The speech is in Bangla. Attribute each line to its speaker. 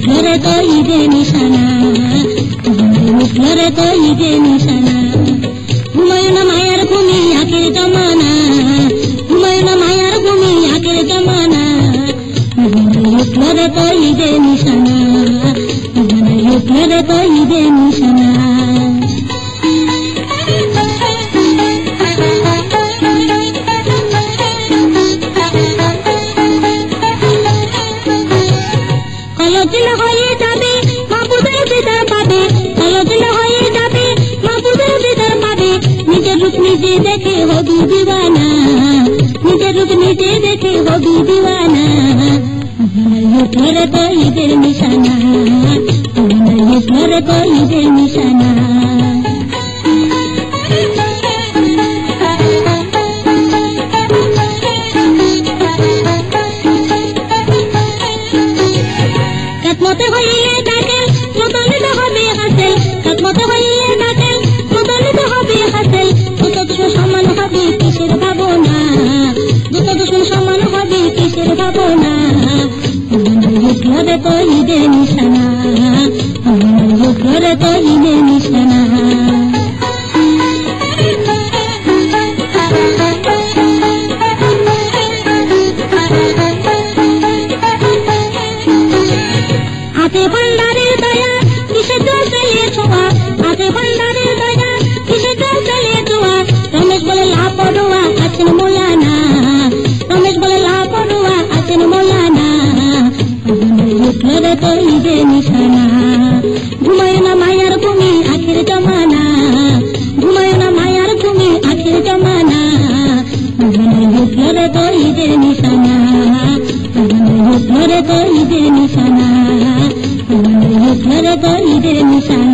Speaker 1: উঠলরে তো ঈদের নিশানা, উঠলরে তো ঈদের নিশানা। ঘুমায় না মায়ার ঘুমি আখের জমানা, ঘুমায় না মায়ার ঘুমি আখের জমানা। উঠলরে তো ঈদের নিশানা, উঠলরে তো ঈদের নিশানা। কলজিল হয়ে যাবে মাহবুবের দিদার পাবে, কলজিল হয়ে যাবে মাহবুবের দিদার পাবে। নিজের রূপ নিজে দেখে হবি দিওয়ানা, নিজের রূপ নিজে দেখে হবি দিওয়ানা। উঠলরে তো ঈদের নিশানা, উঠলরে তো ঈদের নিশানা। কাতমতে হইলে ডাকেল প্রদলিত হবে হাসেল, কাতমতে হইলে ডাকেল প্রদলিত হবে হাসেল। দুটো দুশ্মন সমান হবে কিসের ভাবনা, দুটো দুশ্মন সমান হবে কিসের ভাবনা। উঠলরে তো ঈদের নিশানা, উঠলরে তো ঈদের নিশানা। হাতে ভান্ডারের দয়া কিসে জল চালিয়ে ছোঁয়া, হাতে ভান্ডারের দয়া কিসে জল চালিয়ে ছোঁয়া। রমেশ বলে লাপড়ুয়া আছেন মৌলানা, রমেশ বলে লাপড়ুয়া আছেন মৌলানা। উঠলরে তো ঈদের নিশানা, ঘুমায় না মায়ার ঘুমি আখের জমানা, ঘুমায় না মায়ার ঘুমি আখের জমানা। উঠলরে তো ঈদের নিশানা, উঠলরে তো ঈদের নিশানা, উঠলরে তো ঈদের নিশানা।